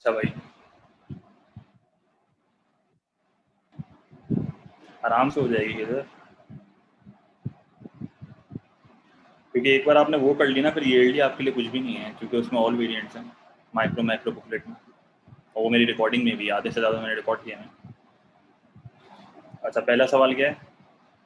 अच्छा भाई, आराम से हो जाएगी इधर, क्योंकि एक बार आपने वो कर ली ना, फिर यील्ड आपके लिए कुछ भी नहीं है, क्योंकि उसमें ऑल वेरिएंट्स हैं माइक्रो मैक्रो बुकलेट में, और वो मेरी रिकॉर्डिंग में भी आधे से ज़्यादा मैंने रिकॉर्ड किया है। अच्छा, पहला सवाल क्या है,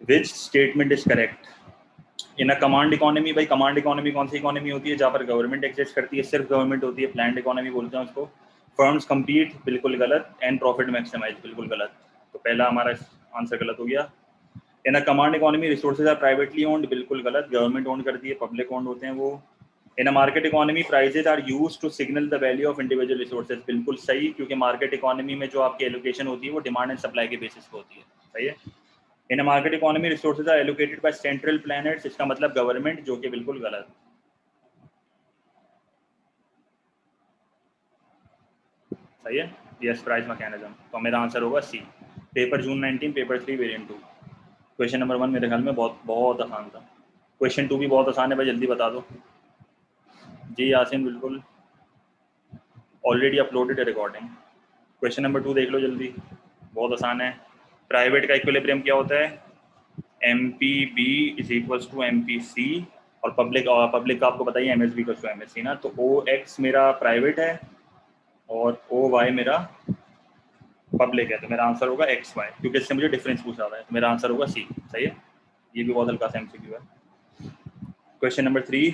which statement is correct in a command economy. भाई कमांड इकोनॉमी कौन सी इकोनॉमी होती है, जहाँ पर गवर्नमेंट एग्जिस्ट करती है, सिर्फ गवर्नमेंट होती है, प्लान्ड इकोनॉमी बोलते हैं उसको। फर्म्स कम्पीट, बिल्कुल गलत, एंड प्रॉफिट मैक्सिमाइज, बिल्कुल गलत। तो पहला हमारा आंसर गलत हो गया। In a command economy resources are privately owned, बिल्कुल गलत, गवर्नमेंट ओन करती है, पब्लिक ओन्ड होते हैं वो। In a market economy prices are used to signal the value of individual resources, बिल्कुल सही, क्योंकि मार्केट इकोनॉमी में जो आपकी एलोकेशन होती है वो डिमांड एंड सप्लाई के बेसिस पे होती है। सही है। In a market economy resources are allocated by central planners, इसका मतलब गवर्नमेंट, जो कि बिल्कुल गलत। सही है, यस प्राइस मैकेनिज्म, तो मेरा आंसर होगा सी। पेपर जून 19, पेपर 3 वेरिएंट 2। क्वेश्चन नंबर 1 मेरे ख्याल में बहुत बहुत आसान था। क्वेश्चन 2 भी बहुत आसान है भाई, जल्दी बता दो। जी यासिन, बिल्कुल ऑलरेडी अपलोडेड है रिकॉर्डिंग। क्वेश्चन नंबर 2 देख लो जल्दी, बहुत आसान है। प्राइवेट का इक्विलिब्रियम क्या होता है, M P B is equals to M P C, और पब्लिक का आपको बताइए एम एस बी का एम एस सी ना। तो ओ एक्स मेरा प्राइवेट है और ओ वाई मेरा पब्लिक है, तो मेरा आंसर होगा एक्स वाई, क्योंकि इससे मुझे डिफरेंस पूछा हुआ है, तो मेरा आंसर होगा सी। सही है, ये भी बहुत हल्का सा एमसीक्यू है। Question number 3,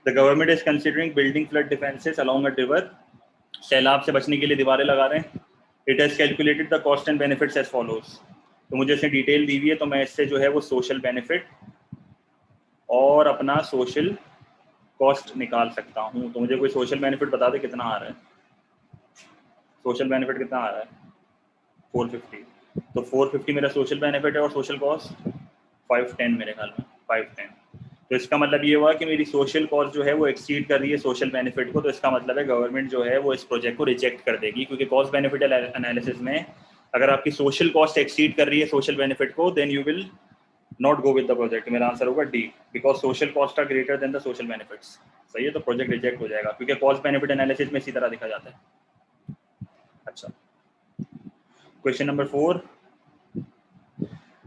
the government is considering building flood defences along a river, सैलाब से बचने के लिए दीवारें लगा रहे हैं। It has calculated the cost and benefits as follows, तो मुझे इसमें डिटेल दी हुई है, तो मैं इससे जो है वो सोशल बेनिफिट और अपना सोशल कॉस्ट निकाल सकता हूँ। तो मुझे कोई सोशल बेनिफिट बता दे कितना आ रहा है, सोशल बेनिफिट कितना आ रहा है, 450। तो 450 मेरा सोशल बेनिफिट है और सोशल कॉस्ट 510 मेरे ख्याल में, 510। तो इसका मतलब ये हुआ कि मेरी सोशल कॉस्ट जो है वो एक्सीड कर रही है सोशल बेनिफिट को, तो इसका मतलब है गवर्नमेंट जो है वो इस प्रोजेक्ट को रिजेक्ट कर देगी, क्योंकि कॉस्ट बेनिफिट एनालिसिस में अगर आपकी सोशल कॉस्ट एक्सीड कर रही है सोशल बेनिफिट को, then you will not go with the project. मेरा आंसर होगा D, because social cost are greater than the social benefits. सही है, तो प्रोजेक्ट रिजेक्ट हो जाएगा, क्योंकि कॉस्ट बेनिफिट एनालिसिस में इसी तरह दिखा जाता है। अच्छा, question number 4,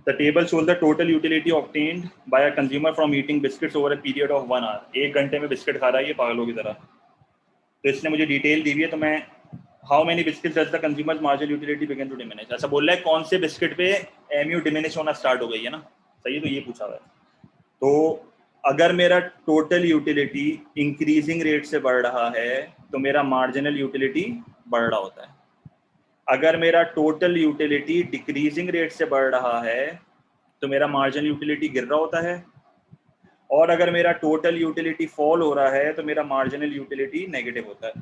the table shows the total utility obtained by a consumer from eating biscuits over a period of 1 hour। 1 घंटे में बिस्किट खा रहा है ये पागलों की तरह। तो इसने मुझे डिटेल दी हुई है, तो मैं how many biscuit does the consumer's marginal utility begin to diminish, ऐसा बोल रहा है कौन से बिस्किट पे एमयू डिमिनिश होना स्टार्ट हो गई है ना। सही है, तो ये पूछा हुआ है। तो अगर मेरा टोटल यूटिलिटी इंक्रीजिंग रेट से बढ़ रहा है तो मेरा मार्जिनल यूटिलिटी बढ़ रहा होता है। अगर मेरा टोटल यूटिलिटी डिक्रीजिंग रेट से बढ़ रहा है तो मेरा मार्जिनल यूटिलिटी गिर रहा होता है, और अगर मेरा टोटल यूटिलिटी फॉल हो रहा है तो मेरा मार्जिनल यूटिलिटी नेगेटिव होता है।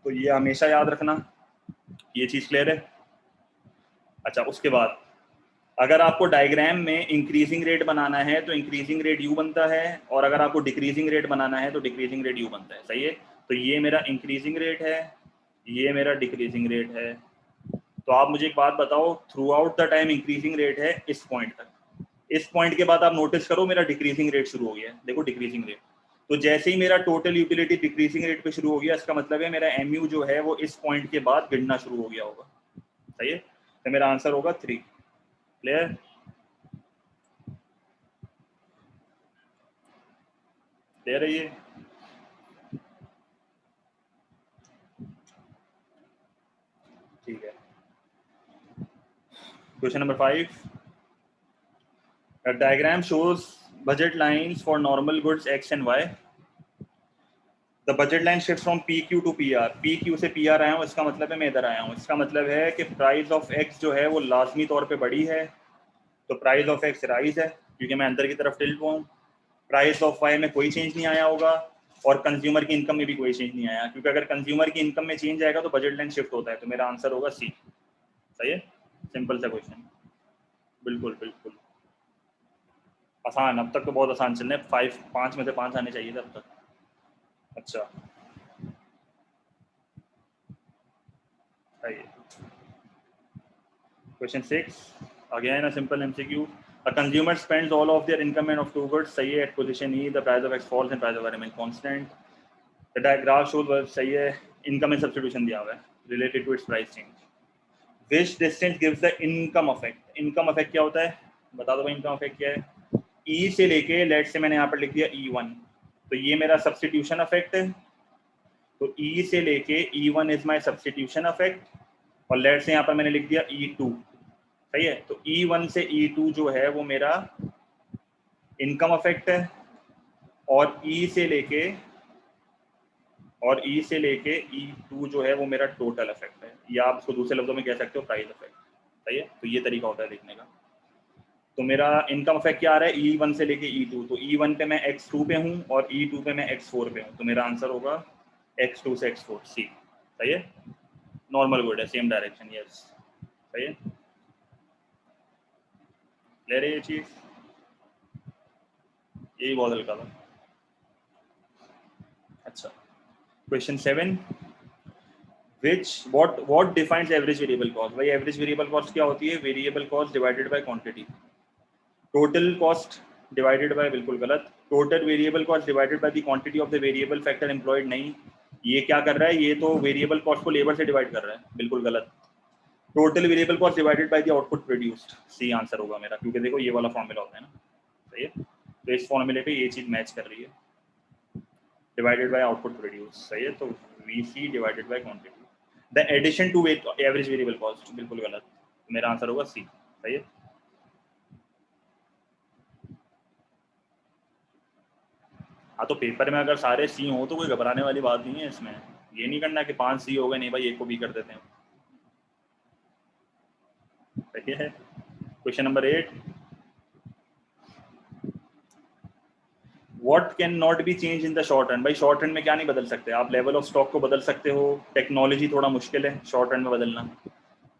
तो ये हमेशा याद रखना, ये चीज़ क्लियर है। अच्छा, उसके बाद अगर आपको डायग्राम में इंक्रीजिंग रेट बनाना है तो इंक्रीजिंग रेट यू बनता है, और अगर आपको डिक्रीजिंग रेट बनाना है तो डिक्रीजिंग रेट यू बनता है। सही है, तो ये मेरा इंक्रीजिंग रेट है, ये मेरा डिक्रीजिंग रेट है। तो आप मुझे एक बात बताओ, through out the time increasing rate है इस पॉइंट तक, इस पॉइंट के बाद आप नोटिस करो मेरा डिक्रीजिंग रेट शुरू हो गया है। देखो डिक्रीजिंग रेट, तो जैसे ही मेरा टोटल यूटिलिटी डिक्रीजिंग रेट पे शुरू हो गया, इसका मतलब है मेरा एमयू जो है वो इस पॉइंट के बाद गिरना शुरू हो गया होगा। सही है, तो मेरा आंसर होगा 3। क्लियर, क्लियर है ये। ठीक है, question number 5, a diagram shows budget lines for normal goods x and y। The budget line shift from P Q to P R, P Q से पी आर आया हूँ, इसका मतलब है मैं इधर आया हूँ। इसका मतलब है कि प्राइस ऑफ एक्स जो है वो लाजमी तौर पे बढ़ी है, तो प्राइस ऑफ एक्स राइज है क्योंकि मैं अंदर की तरफ टिल्ट हुआ हूँ। प्राइस ऑफ वाई में कोई चेंज नहीं आया होगा, और कंज्यूमर की इनकम में भी कोई चेंज नहीं आया, क्योंकि अगर कंज्यूमर की इनकम में चेंज आएगा तो बजट लाइन शिफ्ट होता है। तो मेरा आंसर होगा सी। सही है, सिंपल सा क्वेश्चन, बिल्कुल बिल्कुल आसान। अब तक तो बहुत आसान चल रहे हैं, 5 में से 5 आने चाहिए थे अब तक। अच्छा, सही है। Question 6, again a simple MCQ. A consumer spends all of their income and of two goods, सही है, at position E, the price of X falls and price of Y remains constant. The graph shows, सही है, income में substitution दिया हुआ है, related to its price change. Which distance gives the income effect? Income effect क्या होता है, बता दो भाई income effect क्या है? E से लेके लेट से मैंने यहाँ पर लिख दिया E1, तो ये मेरा सब्स्टिट्यूशन इफेक्ट है, तो E से लेके E1 is my substitution effect, और लेट से यहाँ पर मैंने लिख दिया E2, सही है। तो E1 से E2 जो है वो मेरा इनकम इफेक्ट है, और E से लेके E2 जो है वो मेरा टोटल इफेक्ट है, या आप उसको दूसरे लफ्जों में कह सकते हो प्राइस इफेक्ट, सही है। तो ये तरीका होता है देखने का। तो मेरा इनकम इफेक्ट क्या आ रहा है, E1 से लेके E2, तो E1 पे मैं X2 पे हूँ और E2 पे मैं X4 पे हूँ, तो मेरा आंसर होगा X2 से X4, सी, सही है। नॉर्मल गुड है, सेम डायरेक्शन, यस, सही है। ले रहे ये चीज, यही बहुत हल्का था। अच्छा, question 7, what defines average variable cost? भाई एवरेज वेरिएबल कॉस्ट क्या होती है, variable cost divided by quantity. Total cost divided by, बिल्कुल गलत, total variable cost divided by the quantity of the variable factor employed, नहीं, ये क्या कर रहा है, ये तो वेरिएबल कॉस्ट को लेबर से डिवाइड कर रहा है, बिल्कुल गलत। Total variable cost divided by the output produced, C answer होगा मेरा, क्योंकि देखो ये वाला फॉर्मूला होता है ना, सही है। तो इस फॉर्मूले पे ये चीज मैच कर रही है, डिवाइडेड बाय आउटपुट प्रोड्यूस, सही है। तो VC divided by quantity, the addition to average variable cost, बिल्कुल गलत, मेरा आंसर होगा सी, सही है। हाँ, तो पेपर में अगर सारे सी हो तो कोई घबराने वाली बात नहीं है इसमें, ये नहीं करना कि 5 सी हो गए, नहीं भाई एक को बी कर देते हैं, सही है। Question number 8, what can not be change in the short run? भाई शॉर्ट रन में क्या नहीं बदल सकते आप, लेवल ऑफ स्टॉक को बदल सकते हो, टेक्नोलॉजी थोड़ा मुश्किल है शॉर्ट रन में बदलना,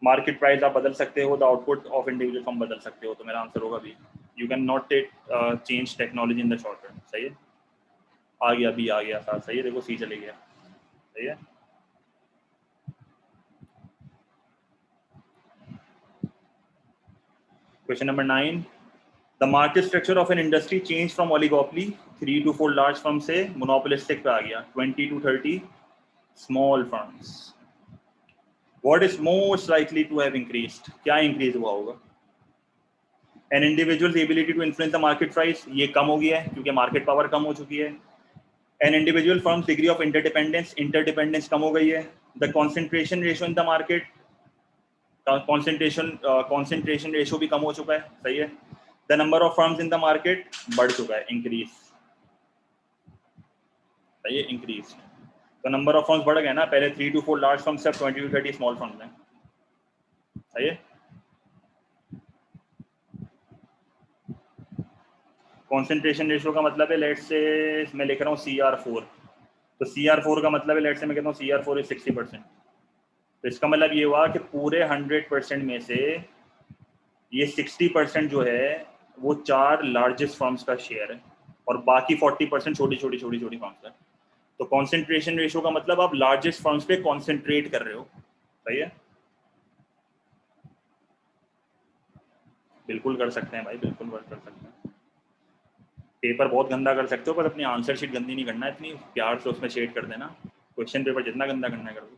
मार्केट प्राइस आप बदल सकते हो, the output of individual firm बदल सकते हो, तो मेरा आंसर होगा B, you can not change technology in the short run, सही है। आ गया बी, आ गया साथ, सही है, देखो सी चले गया, सही है। Question number 9, the market structure of an industry change from oligopoly 3 to 4 large firm से मोनोपोलिस्टिक पे आ गया 20 to 30 small firms, what is most likely to have increased? क्या इंक्रीज हुआ होगा? An individual's ability to influence the market price, ये कम हो गया है क्योंकि मार्केट पावर कम हो चुकी है। An individual firms degree of interdependence कम हो गई है। The concentration ratio in the market, concentration ratio भी कम हो चुका है, सही है। The number of firms in the market बढ़ चुका है, इंक्रीज, सही है, इंक्रीज। तो नंबर ऑफ फर्म्स बढ़ गए ना, पहले 3 to 4 लार्ज फर्म्स से 20 to 30 स्मॉल फर्म्स हैं, सही है। कॉन्सेंट्रेशन रेशियो का मतलब है, लेट से मैं लिख रहा हूँ CR4, तो CR4 का मतलब है, लेट से मैं कहता हूँ CR4 इज 60%, तो इसका मतलब ये हुआ कि पूरे 100% में से ये 60% जो है वो 4 लार्जेस्ट फर्म्स का शेयर है, और बाकी 40% छोटी फर्म्स है। तो कॉन्सेंट्रेशन रेशियो का मतलब आप लार्जेस्ट फर्म्स पे कॉन्सेंट्रेट कर रहे हो, सही है। बिल्कुल कर सकते हैं भाई, बिल्कुल वर्क कर सकते हैं, पेपर बहुत गंदा कर सकते हो, पर अपनी आंसर शीट गंदी नहीं करना, इतनी प्यार से उसमें शेड कर देना, क्वेश्चन पेपर जितना गंदा करना है कर दो।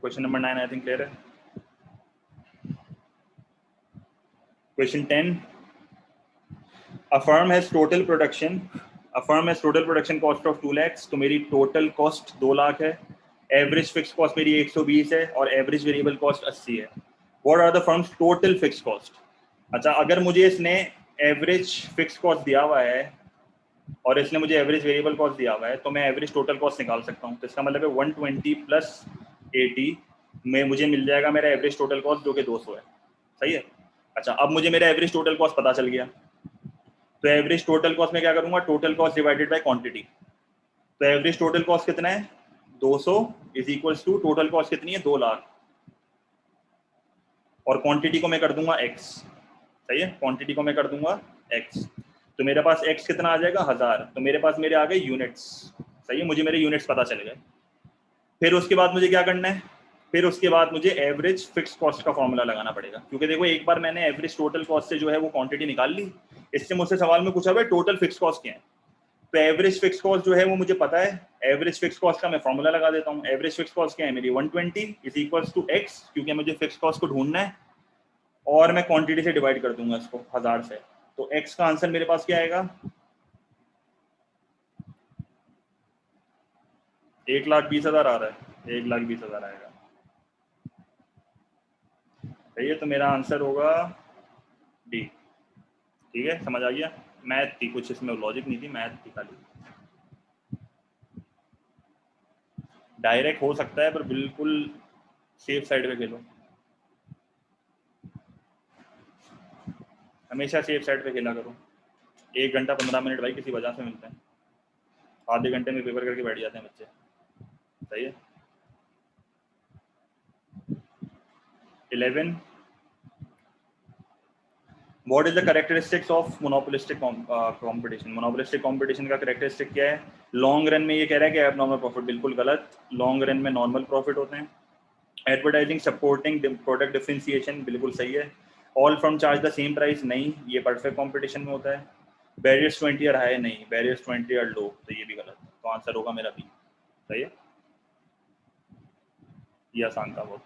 Question number 9 I think clear है। Question 10, a firm has total production cost of 2 lakhs, तो मेरी टोटल कॉस्ट 2 लाख है, एवरेज फिक्स कॉस्ट मेरी 120 है, और एवरेज वेरिएबल कॉस्ट 80 है। What are the firm's total fix cost? अच्छा, अगर मुझे इसने एवरेज फिक्स कॉस्ट दिया हुआ है और इसने मुझे एवरेज वेरिएबल कॉस्ट दिया हुआ है, तो मैं एवरेज टोटल कॉस्ट निकाल सकता हूँ, तो इसका मतलब है 120 + 80 में मुझे मिल जाएगा मेरा एवरेज टोटल कॉस्ट, जो कि 200 है, सही है। अच्छा, अब मुझे मेरा एवरेज टोटल कॉस्ट पता चल गया, तो एवरेज टोटल कॉस्ट में क्या करूंगा, total cost divided by quantity, तो एवरेज टोटल कॉस्ट कितना है 200 is equals to total cost कितनी है 2 लाख, और क्वांटिटी को मैं कर दूंगा x, सही है, क्वांटिटी को मैं कर दूंगा x, तो मेरे पास x कितना आ जाएगा 1000, तो मेरे पास मेरे आ गए यूनिट्स, सही है, मुझे मेरे यूनिट्स पता चल गए। फिर उसके बाद मुझे क्या करना है, फिर उसके बाद मुझे एवरेज फिक्स कॉस्ट का फॉर्मूला लगाना पड़ेगा, क्योंकि देखो एक बार मैंने एवरेज टोटल कॉस्ट से जो है वो क्वांटिटी निकाल ली, इससे मुझसे सवाल में पूछा हुआ है टोटल फिक्स कॉस्ट क्या है, तो एवरेज फिक्स कॉस्ट जो है वो मुझे पता है, एवरेज फिक्स कॉस्ट का मैं फॉर्मूला लगा देता हूँ। एवरेज फिक्स कॉस्ट क्या है मेरी 120 इज इक्वल्स टू एक्स, क्योंकि मुझे फिक्स कॉस्ट को ढूंढना है और मैं क्वांटिटी से डिवाइड कर दूंगा इसको 1000 से। तो एक्स का आंसर मेरे पास क्या आएगा, 1,20,000 आ रहा है, 1,20,000 आएगा। सही है, तो मेरा आंसर होगा डी। ठीक है, समझ आ गया। मैथ थी कुछ, इसमें लॉजिक नहीं थी, मैथ थी खाली। डायरेक्ट हो सकता है पर बिल्कुल सेफ साइड पे खेलो, हमेशा सेफ साइड पे खेला करो। 1 घंटा 15 मिनट भाई किसी वजह से मिलते हैं, आधे घंटे में पेपर करके बैठ जाते हैं बच्चे। सही है। 11 what is the characteristics of monopolistic competition. Monopolistic competition का कैरेक्टरिस्टिक क्या है, लॉन्ग रन में ये कह रहा है कि एबनॉर्मल प्रॉफिट, बिल्कुल गलत। लॉन्ग रन में नॉर्मल प्रॉफिट होते हैं। एडवर्टाइजिंग सपोर्टिंग प्रोडक्ट डिफरेंशिएशन, बिल्कुल सही है। All firm charge the same price, नहीं, ये परफेक्ट कॉम्पिटिशन में होता है। Barriers to entry are high, नहीं, barriers to entry are low, तो ये भी गलत। तो आंसर होगा मेरा बी। सही है, ये आसान था बहुत।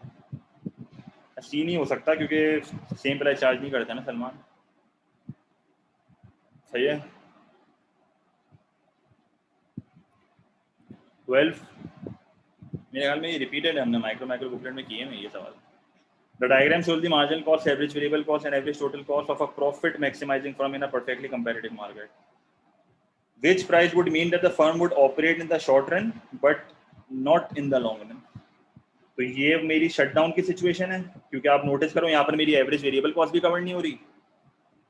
सी नहीं हो सकता क्योंकि सेम प्राइस चार्ज नहीं करते ना सलमान। सही है। 12 मेरे ख्याल में ये रिपीटेड है, हमने माइक्रो माइक्रो बुकलेट में किए हैं ये सवाल। The diagram shows the marginal cost, average variable cost and average total cost of a profit maximizing firm in a perfectly competitive market. Which price would mean that the firm would operate in the short run but not in the long run? तो ये मेरी shutdown की situation है, क्योंकि आप notice करो यहाँ पर मेरी एवरेज वेरिएबल कॉस्ट भी कवर नहीं हो रही।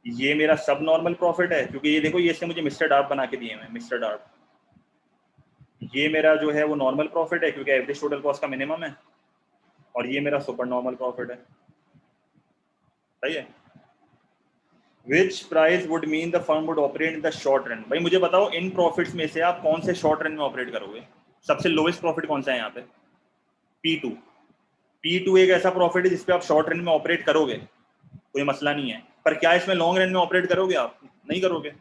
ये मेरा सब नॉर्मल प्रॉफिट है, क्योंकि ये देखो, ये इसने मुझे मिस्टर डार्प बना के दिए हैं, मिस्टर डार्प। ये मेरा जो है वो नॉर्मल प्रॉफिट है क्योंकि एवरेज टोटल कॉस्ट का मिनिमम है, और ये मेरा सुपर नॉर्मल प्रॉफिट है। सही है। Which price would mean the firm would operate in the short run. भाई मुझे बताओ, इन प्रॉफिट्स में से आप कौन से शॉर्ट रन में ऑपरेट करोगे। सबसे लोएस्ट प्रॉफिट कौन सा है यहाँ पे, P2। P2 एक ऐसा प्रॉफिट है जिसपे आप शॉर्ट रन में ऑपरेट करोगे, कोई मसला नहीं है, पर क्या इसमें लॉन्ग रन में ऑपरेट करोगे आप, नहीं करोगे।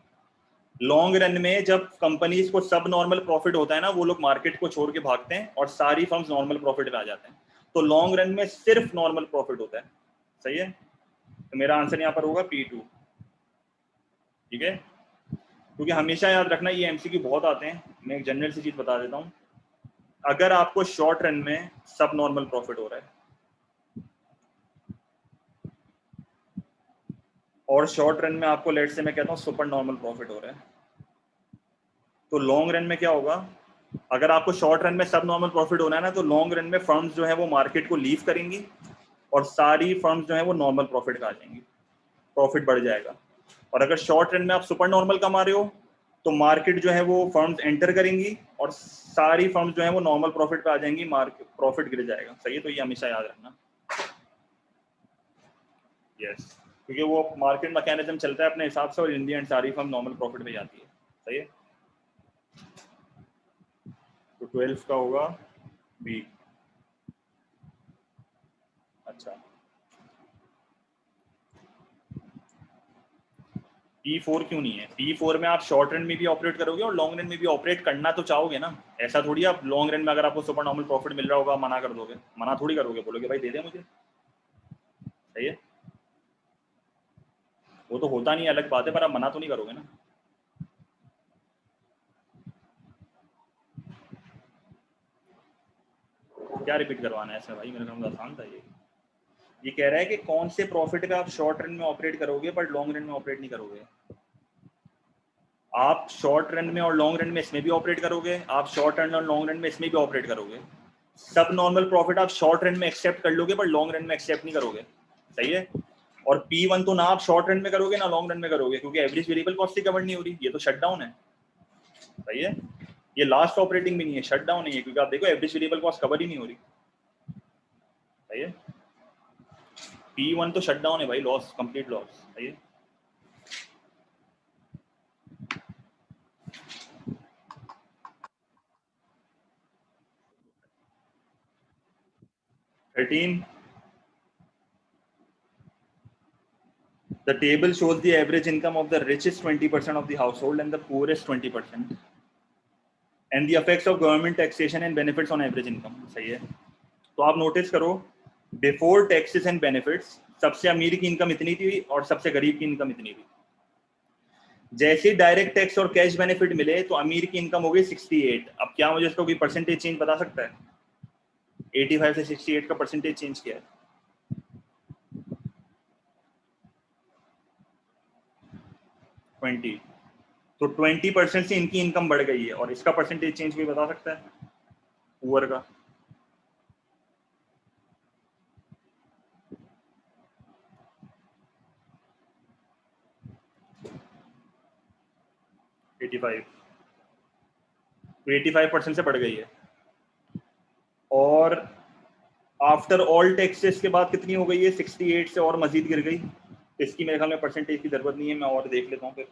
लॉन्ग रन में जब कंपनीज को सब नॉर्मल प्रॉफिट होता है ना, वो लोग मार्केट को छोड़ के भागते हैं और सारी फर्म्स नॉर्मल प्रॉफिट पे आ जाते हैं। तो लॉन्ग रन में सिर्फ नॉर्मल प्रॉफिट होता है। सही है, तो मेरा आंसर यहाँ पर होगा P2। ठीक है, क्योंकि हमेशा याद रखना, ये एमसीक्यू बहुत आते हैं। मैं एक जनरल सी चीज बता देता हूँ, अगर आपको शॉर्ट रन में सब नॉर्मल प्रॉफिट हो रहा है और शॉर्ट रन में आपको लेट से मैं कहता हूँ सुपर नॉर्मल प्रॉफिट हो रहा है, तो लॉन्ग रन में क्या होगा, अगर आपको शॉर्ट रन में सब नॉर्मल प्रॉफिट होना है ना, तो लॉन्ग रन में फर्म्स जो है वो मार्केट को लीव करेंगी और सारी फर्म्स जो है वो नॉर्मल प्रॉफिट का आ जाएंगी, प्रॉफिट बढ़ जाएगा। और अगर शॉर्ट रन में आप सुपर नॉर्मल कमा रहे हो, तो मार्केट जो है वो फर्म्स एंटर करेंगी और सारी फर्म्स जो है वो नॉर्मल प्रॉफिट पे आ जाएंगी, मार्केट प्रॉफिट गिर जाएगा। सही है, तो ये हमेशा याद रखना। यस, क्योंकि वो मार्केट मैकेनिज्म चलता है अपने हिसाब से, और इन दी एंड सारी फर्म नॉर्मल प्रॉफिट में जाती है। सही है, तो 12 का होगा बी। अच्छा, P4 क्यों नहीं है। P4 में आप शॉर्ट रन में भी ऑपरेट करोगे और लॉन्ग रन में भी ऑपरेट करना तो चाहोगे ना। ऐसा थोड़ी आप लॉन्ग रन में अगर आपको सुपर नॉर्मल प्रॉफिट मिल रहा होगा मना कर दोगे, मना थोड़ी करोगे, बोलोगे भाई दे दे मुझे। सही है, वो तो होता नहीं है, अलग बात है, पर आप मना तो नहीं करोगे ना। क्या रिपीट करवाना है इसमें भाई, मेरे ख्याल में आसान था ये कह रहा है कि कौन से प्रॉफिट पे आप शॉर्ट रन में ऑपरेट करोगे पर लॉन्ग रन में ऑपरेट नहीं करोगे। आप शॉर्ट रन में और लॉन्ग रन में इसमें भी ऑपरेट करोगे, आप शॉर्ट रन और लॉन्ग रन में इसमें भी ऑपरेट करोगे। सब नॉर्मल प्रॉफिट आप शॉर्ट रन में एक्सेप्ट कर लोगे पर लॉन्ग रन में एक्सेप्ट नहीं करोगे। सही है, और P1 तो ना आप शॉर्ट रन में करोगे ना लॉन्ग रन में करोगे, क्योंकि एवरेज वेरिएबल कॉस्ट ही कवर नहीं हो रही, ये तो शट डाउन है। सही है, ये लास्ट ऑपरेटिंग भी नहीं है, शट डाउन नहीं है, क्योंकि आप देखो एवरेज वेरिएबल कॉस्ट कवर ही नहीं हो रही। सही है, P1 तो शट डाउन है भाई, लॉस, कंप्लीट लॉस। सही है, The table shows the average income of the richest 20% of the household and the poorest 20%, and the effects of government taxation and benefits on average income. सही है. तो आप notice करो, before taxes and benefits सबसे अमीर की income इतनी थी और सबसे गरीब की इनकम इतनी थी. जैसे डायरेक्ट टैक्स और कैश बेनिफिट मिले तो अमीर की इनकम हो गई 68. अब क्या मुझे इसका कोई परसेंटेज चेंज बता सकता है? 85 से 68 का परसेंटेज चेंज किया है. 20. तो 20% से इनकी इनकम बढ़ गई है और इसका परसेंटेज चेंज कोई बता सकता है पुअर का? तो 85% से बढ़ गई है. और आफ्टर ऑल टैक्सेस के बाद कितनी हो गई है? 68 से और मजीद गिर गई. इसकी मेरे ख्याल में परसेंटेज की जरूरत नहीं है, मैं और देख लेता हूँ फिर.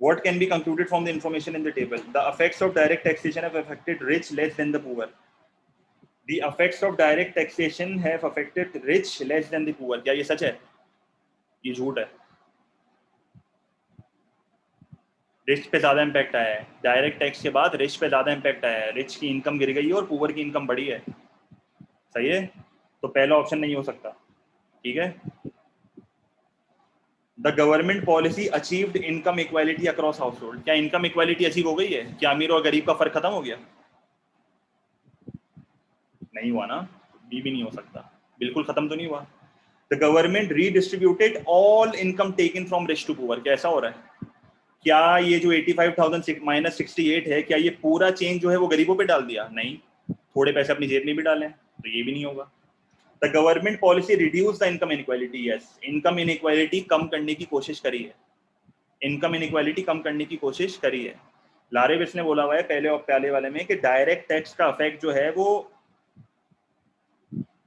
What can be concluded from the information in the table? The effects of direct taxation have affected rich less than the poor. The effects of direct taxation have affected rich less than the poor. क्या ये सच है? ये झूठ है. Rich पे ज्यादा impact आया है. डायरेक्ट टैक्स के बाद रिच पे ज्यादा इम्पैक्ट आया है. रिच की इनकम गिर गई है और पुअर की इनकम बढ़ी है. सही है. तो पहला ऑप्शन नहीं हो सकता. ठीक है. The government policy achieved income equality across house hold. क्या इनकम इक्वालिटी अचीव हो गई है? क्या अमीर और गरीब का फर्क खत्म हो गया? नहीं हुआ ना. बी भी नहीं हो सकता. बिल्कुल खत्म तो नहीं हुआ. The government redistributed all income taken from rich to poor. क्या ऐसा हो रहा है? क्या ये जो 85,000 माइनस 68 है, क्या ये पूरा चेंज जो है वो गरीबों पे डाल दिया? नहीं. थोड़े पैसे अपनी जेब में भी डालें. तो ये भी नहीं होगा. The government policy reduce the income inequality. Yes, income inequality कम करने की कोशिश करी है. इनकम इनइक्वालिटी कम करने की कोशिश करी है. लारेविस ने बोला हुआ है पहले वाले में कि डायरेक्ट टैक्स का इफेक्ट जो है वो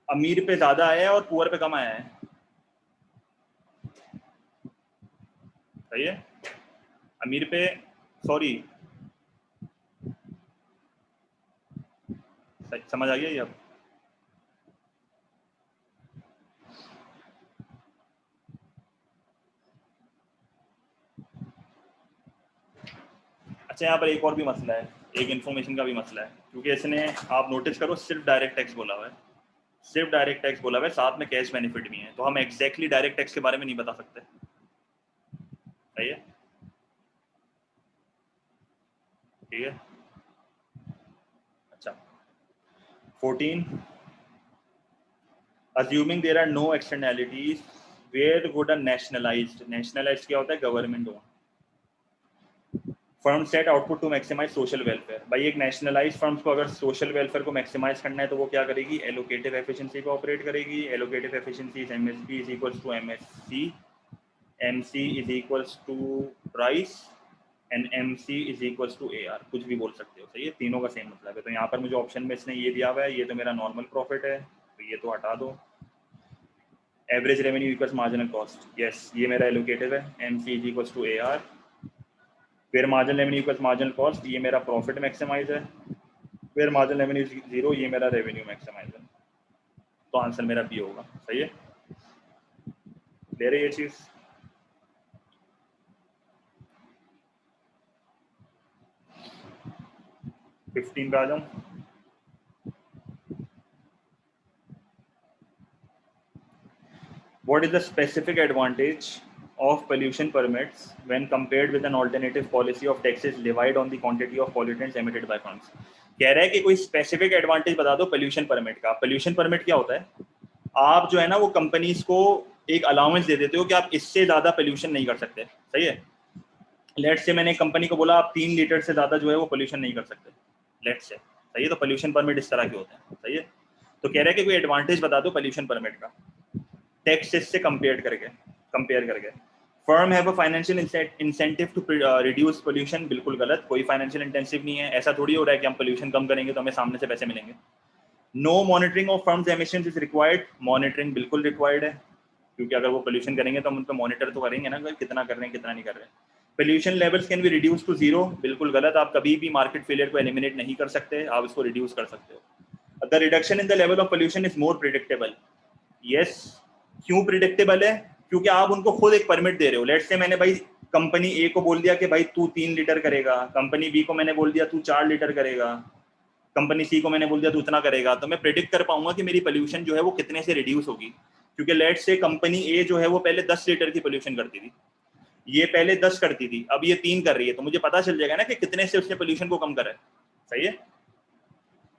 अमीर पे ज्यादा आया है और पुअर पे कम आया है. सही है. अमीर पे, सॉरी, समझ आ गया ये अब? अच्छा, यहाँ पर एक और भी मसला है, एक इन्फॉर्मेशन का भी मसला है, क्योंकि इसने, आप नोटिस करो, सिर्फ डायरेक्ट टैक्स बोला हुआ है. सिर्फ डायरेक्ट टैक्स बोला हुआ है, साथ में कैश बेनिफिट भी है. तो हम एग्जैक्टली डायरेक्ट टैक्स के बारे में नहीं बता सकते. सही है. ठीक है. अच्छा, 14. Assuming there are no externalities, where would a nationalized क्या होता है? Government own firm set output to maximise social welfare. भाई एक नेशनलाइज फर्म्स को अगर सोशल वेलफेयर को मैक्सिमाइज करना है तो वो क्या करेगी? एलोकेटिव एफिशिएंसी पे ऑपरेट करेगी. Allocative efficiency is MSP is equals to MSC. MC is equals to price and MC is equals to AR. कुछ भी बोल सकते हो. सही है. तीनों का सेम मतलब है. तो यहाँ पर मुझे ऑप्शन में इसने ये दिया हुआ है, ये तो मेरा नॉर्मल प्रॉफिट है, तो ये तो हटा दो. Average revenue equals marginal cost. Yes, ये मेरा एलोकेटिव है. MC is equals to AR. फिर marginal revenue equals marginal cost, ये मेरा प्रॉफिट मैक्सिमाइज है. फिर मार्जिनल रेवेन्यू जीरो, ये मेरा रेवेन्यू मैक्सिमाइज है. तो आंसर मेरा बी होगा. सही है. दे रही ये चीज. फिफ्टीन पे आ जाऊं. What is the specific advantage of pollution permits when compared with an alternative policy of taxes levied on the quantity of pollutants emitted by firms? कह रहा है कि कोई स्पेसिफिक एडवांटेज बता दो पोल्यूशन परमिट का. पोल्यूशन परमिट क्या होता है? आप जो है ना वो कंपनीज को एक अलाउंस दे देते हो कि आप इससे ज्यादा पोल्यूशन नहीं कर सकते. सही है. लेट्स से मैंने कंपनी को बोला आप 3 लीटर से ज्यादा जो है वो पोल्यूशन नहीं कर सकते. Let's say. सही है. तो पोल्यूशन परमिट इस तरह के होते हैं. सही है. तो कह रहा है कि कोई एडवांटेज बता दो पोल्यूशन परमिट का टैक्सेस से कंपेयर करके. Firm have a financial incentive to reduce pollution. बिल्कुल गलत. कोई फाइनेंशियल इंटेंसिव नहीं है. ऐसा थोड़ी हो रहा है कि हम पोल्यूशन कम करेंगे तो हमें सामने से पैसे मिलेंगे. No monitoring of firm's emissions is required. Monitoring बिल्कुल रिक्वायर्ड है, क्योंकि अगर वो पोल्यूशन करेंगे तो हम उन पर मॉनिटर तो करेंगे ना, कितना कर रहे हैं कितना नहीं कर रहे हैं. Pollution levels can be reduce to zero. बिल्कुल गलत. आप कभी भी मार्केट फेलियर को एलिमिनेट नहीं कर सकते, आप इसको रिड्यूस कर सकते हो. The reduction in the level of pollution is more predictable. Yes. क्यों प्रिडिक्टेबल है? क्योंकि आप उनको खुद एक परमिट दे रहे हो। लेट्स से मैंने भाई कंपनी ए को बोल दिया कि भाई तू 3 लीटर करेगा, कंपनी बी को मैंने बोल दिया तू 4 लीटर करेगा, कंपनी सी को मैंने बोल दिया तू इतना करेगा, तो मैं प्रेडिक्ट कर पाऊंगा कि मेरी पोल्यूशन जो है वो कितने से रिड्यूस होगी। क्योंकि लेट्स से कंपनी ए जो है वो पहले 10 लीटर की पोल्यूशन करती थी, ये पहले 10 करती थी, अब ये 3 कर रही है, तो मुझे पता चल जाएगा ना कि कितने से उसने पोल्यूशन को कम करा है। सही है।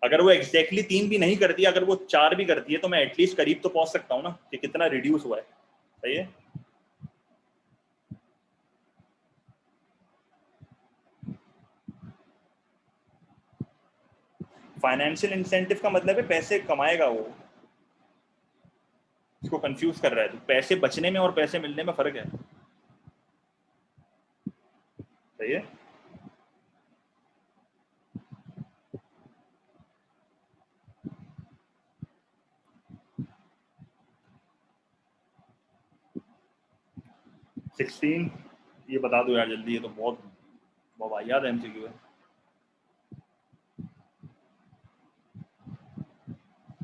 अगर वो एग्जैक्टली 3 भी नहीं करती, अगर वो 4 भी करती है, तो मैं एटलीस्ट करीब तो पहुंच सकता हूँ ना कि कितना रिड्यूस हुआ है। सही है। फाइनेंशियल इंसेंटिव का मतलब है पैसे कमाएगा वो, इसको कंफ्यूज कर रहा है। तो पैसे बचने में और पैसे मिलने में फर्क है। सही है। सिक्सटीन, ये बता दो यार जल्दी, ये तो बहुत बहुत याद है, एमसीक्यू है।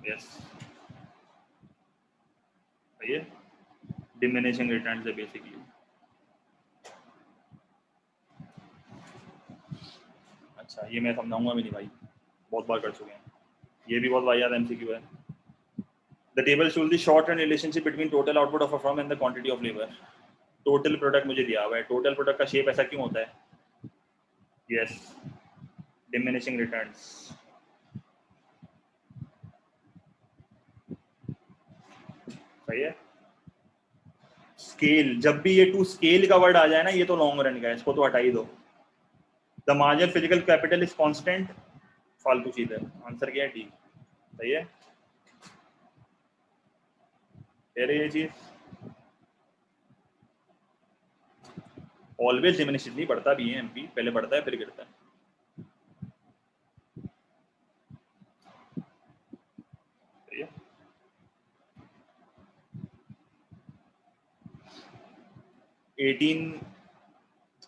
यस, सही है। डिमिनिशिंग रिटर्न्स है बेसिकली। अच्छा, ये मैं समझाऊंगा भी नहीं भाई, बहुत बार कर चुके हैं। ये भी बहुत वाहियात एमसीक्यू है। The table shows the short run relationship between total output of a firm and the quantity of labour. Total product मुझे दिया हुआ है, टोटल प्रोडक्ट का शेप ऐसा क्यों होता है? Yes, diminishing returns. सही है। स्केल, जब भी ये टू स्केल का वर्ड आ जाए ना, ये तो लॉन्ग रन का है, इसको तो हटा ही दो। The marginal physical capital is constant, फालतू चीज है, आंसर क्या है? डी। सही है। कह रही ये चीज ऑलवेज डिमिनिश नहीं, बढ़ता भी है एमपी, पहले बढ़ता है फिर गिरता है। सही है। 18,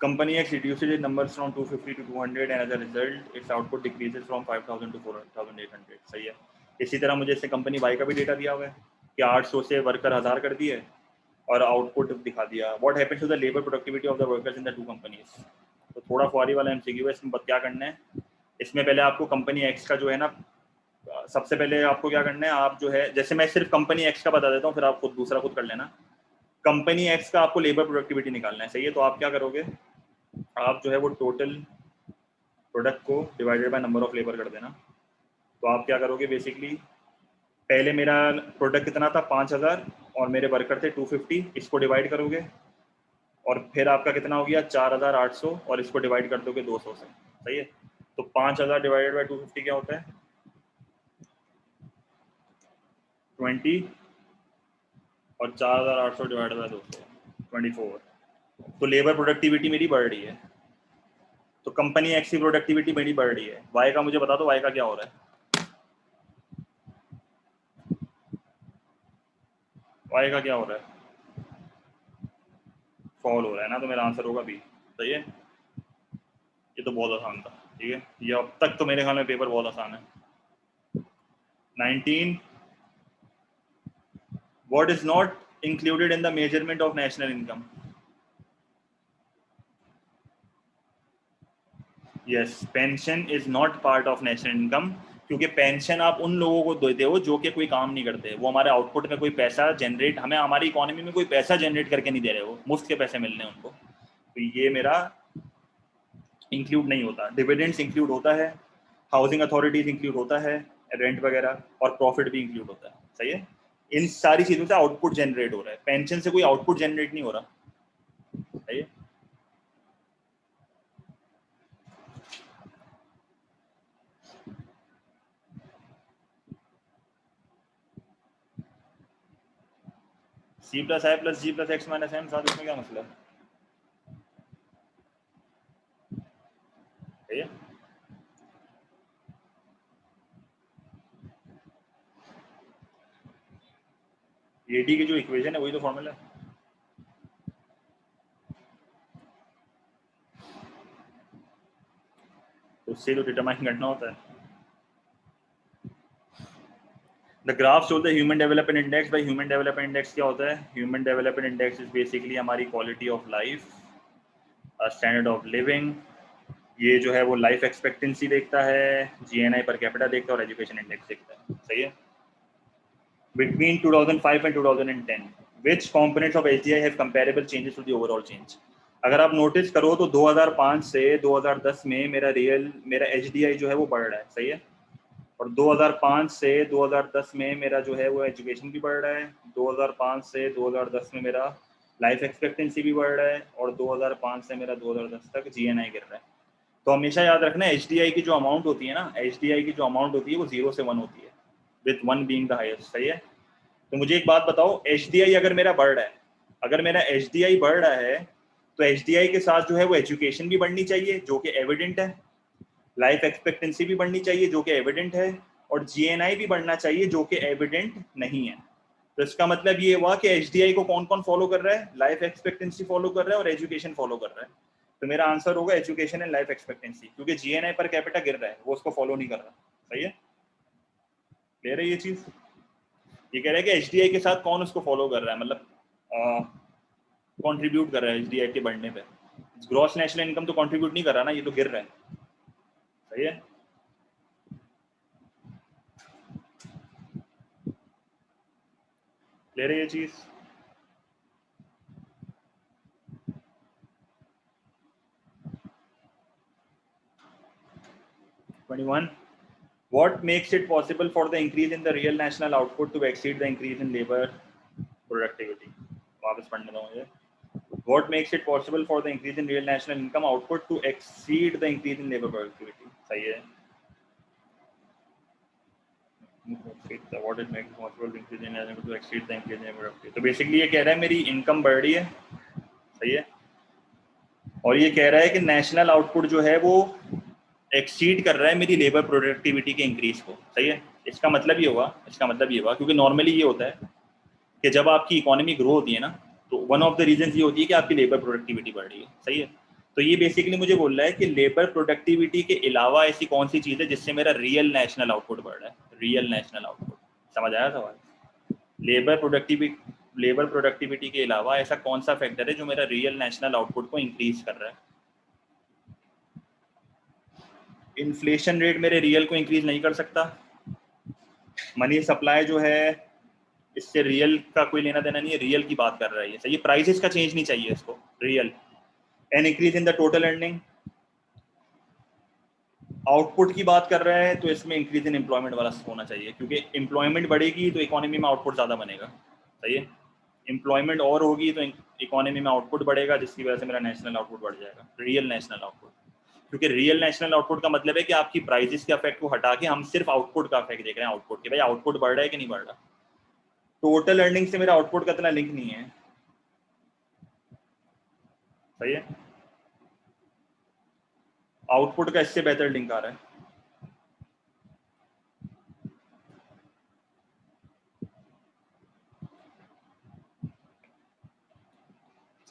company X reduces its numbers from 250 to 200 and as a result its output decreases from 5000 to 4800। सही है। इसी तरह मुझे इससे कंपनी Y का भी डेटा दिया हुआ है कि 800 से वर्कर 1000 कर दिए और आउटपुट दिखा दिया। What happens to the labour productivity of the workers in the two companies. तो थोड़ा फुआरी वाला एमसीक्यू है, इसमें क्या करना है, इसमें पहले आपको कंपनी एक्स का जो है ना, सबसे पहले आपको क्या करना है, आप जो है, जैसे मैं सिर्फ कंपनी एक्स का बता देता हूँ, फिर आप खुद दूसरा खुद कर लेना। कंपनी एक्स का आपको लेबर प्रोडक्टिविटी निकालना है। सही है। तो आप क्या करोगे, आप जो है वो टोटल प्रोडक्ट को divided by number of labour कर देना। तो आप क्या करोगे बेसिकली, पहले मेरा प्रोडक्ट कितना था 5000 और मेरे वर्कर थे 250, इसको डिवाइड करोगे और फिर आपका कितना हो गया 4800 और इसको डिवाइड कर दोगे 200 से। सही है। तो 5000 डिवाइडेड बाय 250 क्या होता है? 20 और 4800 डिवाइडेड बाय 200, 24। तो लेबर प्रोडक्टिविटी मेरी बढ़ रही है, तो कंपनी एक्स की प्रोडक्टिविटी मेरी बढ़ रही है। वाई का मुझे बता दो, वाई का क्या हो रहा है? वाई का क्या हो रहा है? फॉल हो रहा है ना, तो मेरा आंसर होगा बी। सही है। ये तो बहुत आसान था। ठीक है, ये अब तक तो मेरे ख्याल में पेपर बहुत आसान है। 19, what is not included in the measurement of national income. Yes, pension is not part of national income, क्योंकि पेंशन आप उन लोगों को देते हो जो कि कोई काम नहीं करते, वो हमारे आउटपुट में कोई पैसा जनरेट, हमें हमारी इकोनॉमी में कोई पैसा जनरेट करके नहीं दे रहे, वो मुफ्त के पैसे मिल रहे हैं उनको। तो ये मेरा इंक्लूड नहीं होता। डिविडेंड्स इंक्लूड होता है, हाउसिंग अथॉरिटीज इंक्लूड होता है, रेंट वगैरह, और प्रॉफिट भी इंक्लूड होता है। सही है। इन सारी चीजों से आउटपुट जनरेट हो रहा है, पेंशन से कोई आउटपुट जनरेट नहीं हो रहा। सही है। सी प्लस आई प्लस जी प्लस एक्स माइनस एम, साथ इसमें क्या मतलब है? सही है। एडी की जो इक्वेशन है वही तो फॉर्मूला है। उससे तो डिटरमाइन करना होता है। The graph show the human development index. भाई ह्यूमन डेवलपमेंट इंडेक्स क्या होता है? Human development index is basically हमारी quality of life, standard of living. ये जो है वो लाइफ एक्सपेक्टेंसी देखता है, जीएनआई पर कैपिटा देखता है और एजुकेशन इंडेक्स देखता है। सही है। Between 2005 and 2010 which components of HDI have comparable changes to the overall change? अगर आप नोटिस करो तो 2005 से 2010 में मेरा HDI जो है वो बढ़ रहा है। सही है। और 2005 से 2010 में मेरा जो है वो एजुकेशन भी बढ़ रहा है, 2005 से 2010 में मेरा लाइफ एक्सपेक्टेंसी भी बढ़ रहा है, और 2005 से मेरा 2010 तक जीएनआई गिर रहा है। तो हमेशा याद रखना HDI की जो अमाउंट होती है ना, HDI की जो अमाउंट होती है वो 0 से 1 होती है, विथ 1 बीइंग द हाईएस्ट। सही है। तो मुझे एक बात बताओ, HDI अगर मेरा बढ़ रहा है, अगर मेरा HDI बढ़ रहा है तो HDI के साथ जो है वो एजुकेशन भी बढ़नी चाहिए जो कि एविडेंट है, लाइफ एक्सपेक्टेंसी भी बढ़नी चाहिए जो कि एविडेंट है, और जीएनआई भी बढ़ना चाहिए जो कि एविडेंट नहीं है। तो इसका मतलब ये हुआ कि HDI को कौन कौन फॉलो कर रहा है? लाइफ एक्सपेक्टेंसी फॉलो कर रहा है और एजुकेशन फॉलो कर रहा है। तो मेरा आंसर होगा एजुकेशन एंड लाइफ एक्सपेक्टेंसी, क्योंकि जीएनआई पर कैपिटा गिर रहा है, वो उसको फॉलो नहीं कर रहा। सही है। क्लियर है ये चीज? ये कह रहा है कि HDI के साथ कौन उसको फॉलो कर रहा है, मतलब कंट्रीब्यूट कर रहा है HDI के बढ़ने पे। ग्रॉस नेशनल इनकम तो कंट्रीब्यूट नहीं कर रहा ना, ये तो गिर रहा है। सही है। क्लियर है ये चीज? What makes it possible for the increase in the real national output to exceed the increase in labor productivity? वापस पढ़ने दो मुझे। What makes it possible for the increase in real national income output to exceed the increase in labor productivity? सही है। What it makes it possible to increase in national to exceed the increase in labor productivity? तो basically ये कह रहा है मेरी income बढ़ रही है। सही है। और ये कह रहा है कि नेशनल आउटपुट जो है वो एक्सीड कर रहा है मेरी लेबर प्रोडक्टिविटी के इंक्रीज को। सही है। इसका मतलब ये हुआ क्योंकि नॉर्मली ये होता है कि जब आपकी इकोनॉमी ग्रो होती है ना, तो वन ऑफ द रीजन ये होती है कि आपकी लेबर प्रोडक्टिविटी बढ़ रही है। सही है। तो ये बेसिकली मुझे बोल रहा है कि लेबर प्रोडक्टिविटी के अलावा ऐसी कौन सी चीज़ है जिससे मेरा रियल नेशनल आउटपुट बढ़ रहा है? Real national output. समझ आया सवाल? लेबर प्रोडक्टिविटी के अलावा ऐसा कौन सा फैक्टर है जो मेरा रियल नेशनल आउटपुट को इंक्रीज कर रहा है? इन्फ्लेशन रेट मेरे रियल को इंक्रीज नहीं कर सकता। मनी सप्लाई जो है इससे रियल का कोई लेना देना नहीं है, रियल की बात कर रहा है ये। सही है। प्राइसेस का चेंज नहीं चाहिए इसको, real. An increase in the total earning. Output की बात कर रहा है तो इसमें इंक्रीज इन एम्प्लॉयमेंट वाला होना चाहिए, क्योंकि एम्प्लॉयमेंट बढ़ेगी तो इकोनॉमी में आउटपुट ज़्यादा बनेगा। सही है। एम्प्लॉयमेंट और होगी तो इकोनॉमी में आउटपुट बढ़ेगा, जिसकी वजह से मेरा नेशनल आउटपुट बढ़ जाएगा, रियल नेशनल आउटपुट। क्योंकि रियल नेशनल आउटपुट का मतलब है कि आपकी प्राइसेस के अफेक्ट को हटा के हम सिर्फ आउटपुट का अफेक्ट देख रहे हैं। आउटपुट के भाई आउटपुट बढ़ रहा है कि नहीं बढ़ रहा? टोटल अर्निंग से मेरा आउटपुट का इतना लिंक नहीं है। सही है। आउटपुट का इससे बेहतर लिंक आ रहा है।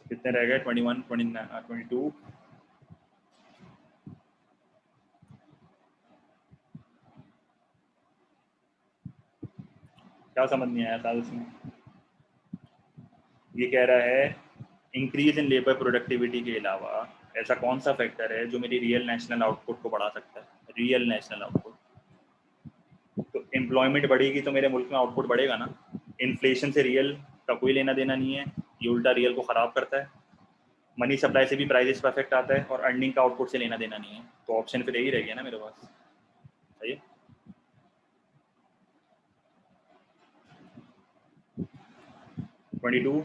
कितने रह गए? 21, 29, 22। क्या समझ नहीं आया था उसमें? ये कह रहा है इंक्रीज इन लेबर प्रोडक्टिविटी के अलावा ऐसा कौन सा फैक्टर है जो मेरी रियल नेशनल आउटपुट को बढ़ा सकता है? Real national output. तो एम्प्लॉयमेंट बढ़ेगी तो मेरे मुल्क में आउटपुट बढ़ेगा ना। इन्फ्लेशन से रियल का कोई लेना देना नहीं है, ये उल्टा रियल को ख़राब करता है। मनी सप्लाई से भी प्राइसेस पर इफेक्ट आता है, और अर्निंग का आउटपुट से लेना देना नहीं है। तो ऑप्शन फिर यही रह गया ना मेरे पास। सही है। (22)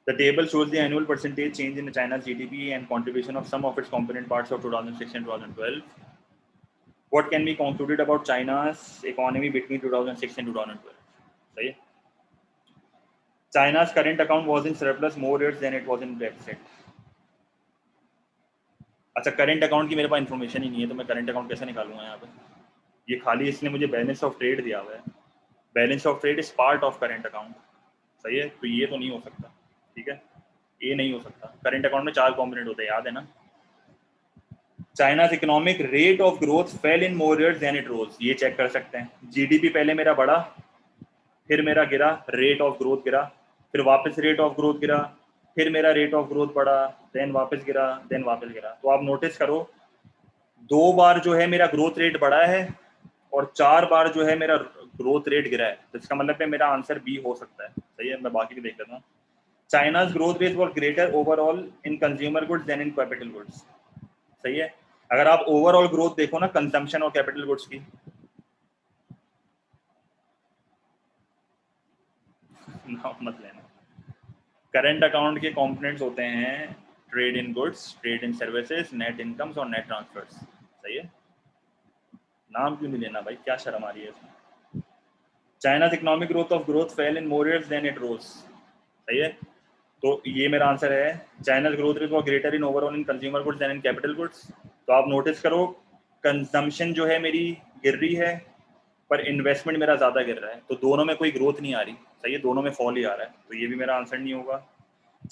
The table shows the annual percentage change in China's GDP and contribution of some of its component parts of 2006 and 2012. What can be concluded about China's economy between 2006 and 2012? सही है। China's current account was in surplus more years than it was in deficit. अच्छा, current account की मेरे पास information ही नहीं है, तो मैं current account कैसे निकालूंगा यहाँ पे? ये खाली इसने मुझे बैलेंस ऑफ ट्रेड दिया हुआ है। Balance of trade is part of current account. सही है। तो ये तो नहीं हो सकता। ठीक है, ये नहीं हो सकता। करंट अकाउंट में 4 कॉम्पोनेंट होते हैं, याद है ना? China's economic rate of growth fell in more years than it rose, ये चेक कर सकते हैं। जीडीपी पहले मेरा बढ़ा, फिर मेरा गिरा, रेट ऑफ ग्रोथ गिरा, फिर वापस रेट ऑफ ग्रोथ गिरा, फिर मेरा रेट ऑफ ग्रोथ बढ़ा, देन वापस गिरा, देन वापस गिरा। तो आप नोटिस करो 2 बार जो है मेरा ग्रोथ रेट बढ़ा है और 4 बार जो है मेरा ग्रोथ रेट गिरा है। तो इसका मतलब है मेरा आंसर बी हो सकता है। सही है, मैं बाकी भी देख लेता हूँ। China's growth rate was greater overall in consumer goods than in capital goods. सही है, अगर आप ओवरऑल ग्रोथ देखो ना कंजम्पशन और कैपिटल गुड्स की, नाम मत लेना। करंट अकाउंट के कंपोनेंट्स होते हैं trade in goods, trade in services, net incomes और नेट ट्रांसफर्स। सही है, नाम क्यों नहीं लेना भाई, क्या शर्म आ रही है इसमें। China's economic growth fell in more years than it rose. सही है, तो ये मेरा आंसर है। China's growth rate was greater in overall in consumer goods than in capital goods. तो आप नोटिस करो कंजम्पशन जो है मेरी गिर रही है पर इन्वेस्टमेंट मेरा ज़्यादा गिर रहा है, तो दोनों में कोई ग्रोथ नहीं आ रही। सही है, दोनों में फॉल ही आ रहा है, तो ये भी मेरा आंसर नहीं होगा।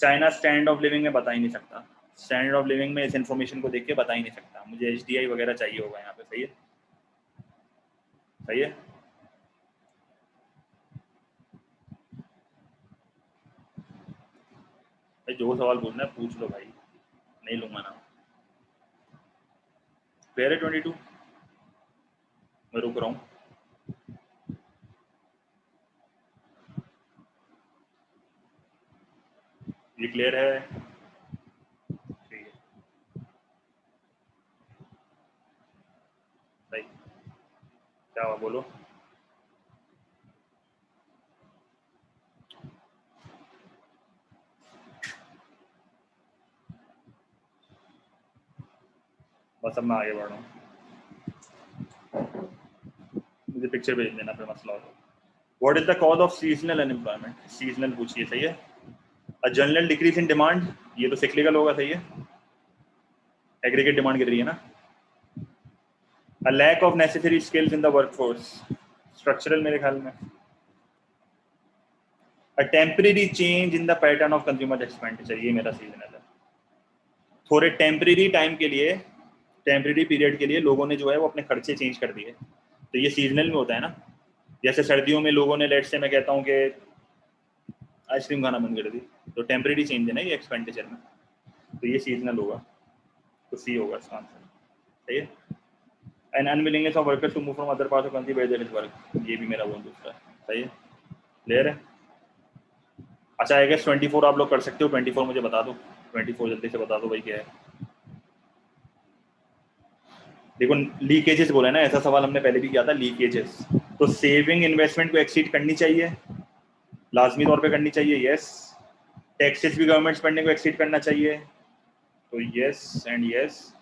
चाइना स्टैंड ऑफ लिविंग में बता ही नहीं सकता, स्टैंडर्ड ऑफ लिविंग में इस इन्फॉर्मेशन को देख के बता ही नहीं सकता, मुझे HDI वगैरह चाहिए होगा यहाँ पे। सही है, सही है। भाई जो सवाल पूछना है पूछ लो भाई, नहीं लूंगा ना। क्लियर है 22? मैं रुक रहा हूँ। ये क्लियर है? ठीक है, सही। क्या हुआ बोलो। बस अब मैं आगे बढ़ रहा हूँ, मुझे पिक्चर भेज देना फिर मसला हो। What is the cause of seasonal unemployment? Seasonal पूछिए। सही है। A general decrease in demand, ये तो सिक्लिकल होगा। सही है, एग्रीगेट डिमांड गिर रही है ना। A lack of necessary skills in the workforce, structural मेरे ख्याल में। A temporary change in the pattern of consumer expenditure, ये मेरा सीजनल है। थोड़े टेम्परेरी टाइम के लिए, टेम्परेरी पीरियड के लिए लोगों ने जो है वो अपने खर्चे चेंज कर दिए, तो ये सीजनल में होता है ना। जैसे सर्दियों में लोगों ने, लेट से मैं कहता हूँ कि आइसक्रीम खाना बंद कर दी, तो टेम्परेरी चेंज है ना ये एक्सपेंडिचर में, तो ये सीजनल होगा, तो सी होगा इसका आंसर। सही है। An unwillingness of workers to move from other parts of country where there is work, ये भी मेरा वो दूसरा है। सही है, क्लियर है। अच्छा आई गेस 24 आप लोग कर सकते हो, 24 मुझे बता दो, 24 जल्दी से बता दो भाई क्या है। देखो लीकेजेस बोला है ना, ऐसा सवाल हमने पहले भी किया था, लीकेजेस। तो सेविंग इन्वेस्टमेंट को एक्सीड करनी चाहिए, लाजमी तौर पे करनी चाहिए, यस। टैक्सेस भी गवर्नमेंट स्पेंडिंग को एक्सीड करना चाहिए, तो yes and yes.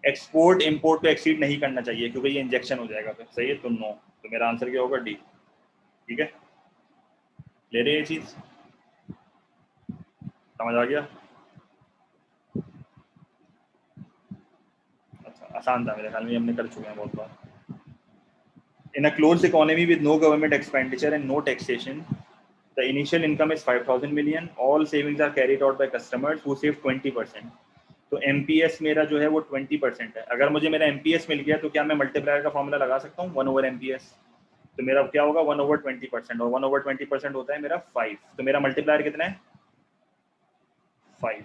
Export import को एक्सीड नहीं करना चाहिए क्योंकि ये इंजेक्शन हो जाएगा फिर। सही है, तो नो। तो मेरा आंसर क्या होगा? डी। ठीक है, ले रहे ये चीज समझ आ गया? अच्छा आसान था मेरे ख्याल में, हमने कर चुके हैं बहुत बार। In a closed economy with no government expenditure and no taxation, the initial income is 5,000 million, all savings are carried out by customers who save 20%। तो MPS मेरा जो है वो 20% है। अगर मुझे मेरा MPS मिल गया तो क्या मैं मल्टीप्लायर का फॉर्मूला लगा सकता हूँ 1/MPS? तो मेरा क्या होगा 1/20%, और 1/20% होता है मेरा 5, तो मेरा मल्टीप्लायर कितना है? 5।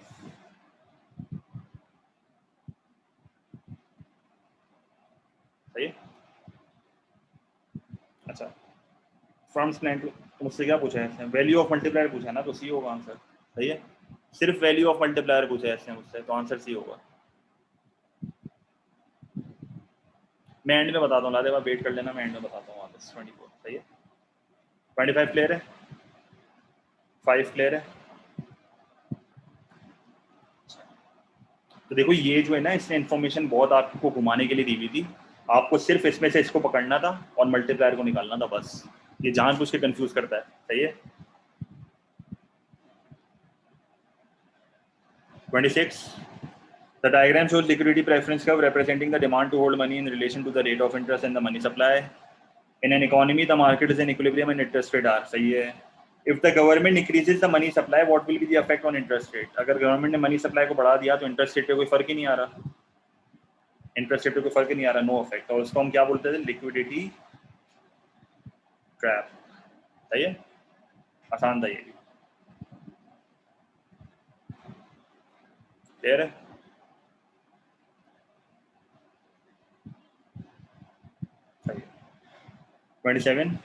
सही है। अच्छा फ्रॉम प्लान टू, मुझसे क्या पूछा है? वैल्यू ऑफ मल्टीप्लायर पूछा है ना, तो सी होगा आंसर। सही है, सिर्फ वैल्यू ऑफ मल्टीप्लायर पूछा है इसने मुझसे, तो आंसर सी होगा। मैं एंड में बताता हूँ, लादे आप वेट कर लेना, मैं एंड में बताता हूँ वापस। 24 सही है। 25 क्लियर है? 5 क्लियर है? तो देखो ये जो है ना, इसने इन्फॉर्मेशन बहुत आपको घुमाने के लिए दी हुई थी, आपको सिर्फ इसमें से इसको पकड़ना था और मल्टीप्लायर को निकालना था बस। ये जानबूझ के कंफ्यूज करता है। सही है। 26, the diagram shows liquidity preference curve representing the demand to hold money in relation to the rate of interest and the money supply. In an economy, the market is in equilibrium and interest rate are। सही है। If the government increases the money supply, what will be the effect on interest rate? अगर government ने money supply को बढ़ा दिया तो interest rate पे कोई फर्क ही नहीं आ रहा। इंटरेस्ट रेट पे कोई फर्क ही नहीं आ रहा, नो इफेक्ट, और उसको हम क्या बोलते थे, लिक्विडिटी ट्रैप। सही है, आसान था ये भी। क्लियर है? सही है। 27,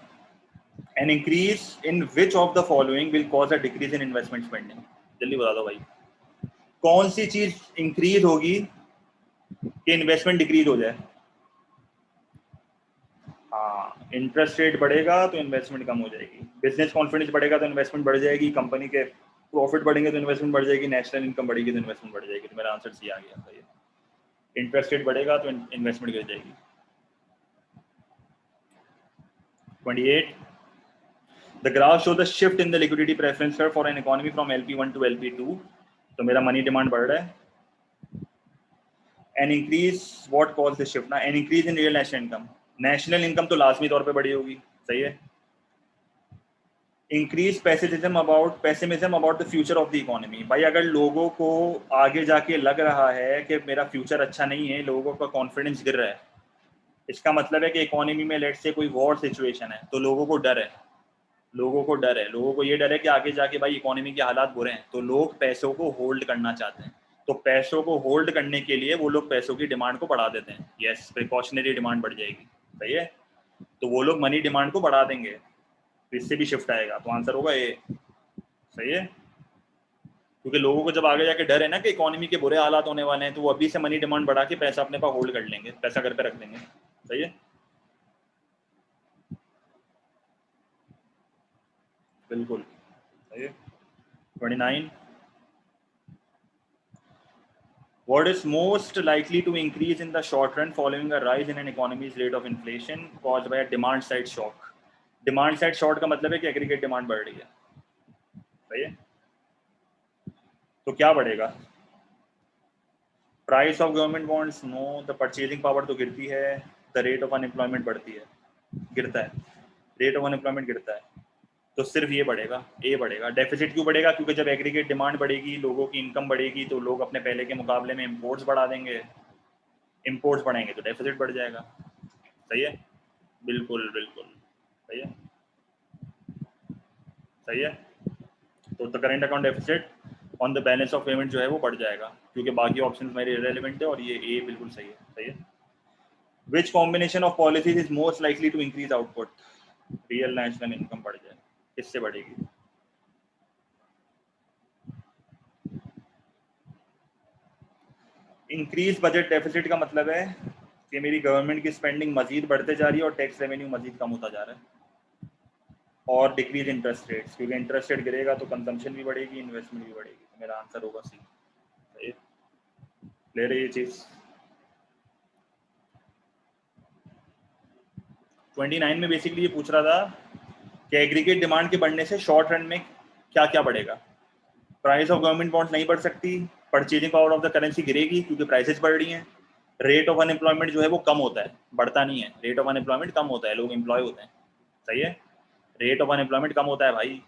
an increase in which of the following will cause a decrease in investment spending? जल्दी बता दो भाई, कौन सी चीज इंक्रीज होगी कि इन्वेस्टमेंट डिक्रीज हो जाए? हाँ, इंटरेस्ट रेट बढ़ेगा तो इन्वेस्टमेंट कम हो जाएगी, बिजनेस कॉन्फिडेंस बढ़ेगा तो इन्वेस्टमेंट बढ़ जाएगी, कंपनी के प्रॉफिट बढ़ेंगे तो इन्वेस्टमेंट बढ़ जाएगी, नेशनल इनकम बढ़ेगी तो इन्वेस्टमेंट बढ़ जाएगी। तो मेरा आंसर सी आ गया। सही है, इंटरेस्ट रेट बढ़ेगा तो इन्वेस्टमेंट गिर जाएगी। 28, the graph show the shift in the liquidity preference curve for an economy from LP1 to LP2। तो मेरा मनी डिमांड बढ़ रहा है। an increase what cause the shift ना, an increase in real national income, national income तो लाजमी तौर पे बढ़ी होगी। सही है। Increase pessimism about the future of the economy. भाई अगर लोगों को आगे जाके लग रहा है कि मेरा फ्यूचर अच्छा नहीं है, लोगों का कॉन्फिडेंस गिर रहा है, इसका मतलब है कि इकोनॉमी में लेट से कोई वॉर सिचुएशन है, तो लोगों को डर है, लोगों को ये डर है कि आगे जाके भाई इकोनॉमी के हालात बुरे हैं, तो लोग पैसों को होल्ड करना चाहते हैं। तो पैसों को होल्ड करने के लिए वो लोग पैसों की डिमांड को बढ़ा देते हैं। यस, प्रिकॉशनरी डिमांड बढ़ जाएगी। सही है, तो वो लोग मनी डिमांड को बढ़ा देंगे, तो इससे भी शिफ्ट आएगा। तो आंसर होगा ए। सही है, क्योंकि लोगों को जब आगे जाके डर है ना कि इकोनॉमी के बुरे हालात होने वाले हैं, तो वो अभी से मनी डिमांड बढ़ा के पैसा अपने पास होल्ड कर लेंगे, पैसा घर पे रख देंगे। सही है, बिल्कुल सही है। 29, what is most likely to increase in the short run following a rise in an economy's rate of inflation caused by a demand side shock? Demand side short का मतलब है कि एग्रीगेट डिमांड बढ़ रही है। सही है, तो क्या बढ़ेगा? Price of government bonds no, the purchasing power तो गिरती है, द रेट ऑफ अनएम्प्लॉयमेंट बढ़ती है, गिरता है, रेट ऑफ अनएम्प्लॉयमेंट गिरता है, तो सिर्फ ये बढ़ेगा, ए बढ़ेगा। डेफिसिट क्यों बढ़ेगा? क्योंकि जब एग्रीगेट डिमांड बढ़ेगी, लोगों की इनकम बढ़ेगी, तो लोग अपने पहले के मुकाबले में इंपोर्ट्स बढ़ा देंगे, इंपोर्ट्स बढ़ाएंगे तो डेफिसिट बढ़ जाएगा। सही है, बिल्कुल बिल्कुल सही है, सही है। तो current account deficit on the balance of payment जो है वो बढ़ जाएगा, क्योंकि बाकी ऑप्शंस मेरे इररिलेवेंट है, और ये ए बिल्कुल सही है। सही है। Which combination of policies is most likely to increase output? Real national income बढ़ जाए, किससे बढ़ेगी? इंक्रीज बजट डेफिसिट का मतलब है कि मेरी गवर्नमेंट की स्पेंडिंग मजीद बढ़ते जा रही है और टैक्स रेवेन्यू मजीद कम होता जा रहा है। और डिक्रीज इंटरेस्ट रेट्स, क्योंकि इंटरेस्ट रेट गिरेगा तो कंजम्पशन भी बढ़ेगी, इन्वेस्टमेंट भी बढ़ेगी। तो मेरा आंसर होगा सी। सही, ले रही ये चीज। 29 में बेसिकली ये पूछ रहा था कि एग्रीगेट डिमांड के बढ़ने से शॉर्ट रन में क्या क्या बढ़ेगा। प्राइस ऑफ गवर्नमेंट बॉन्ड्स नहीं बढ़ सकती, purchasing power of the currency गिरेगी क्योंकि प्राइसेस बढ़ रही हैं, रेट ऑफ अनएम्प्लॉयमेंट जो है वो कम होता है, बढ़ता नहीं है, रेट ऑफ अनएम्प्लॉयमेंट कम होता है, लोग एम्प्लॉय होते हैं। सही है, रेट ऑफ अनएम्प्लॉयमेंट कम होता है भाई,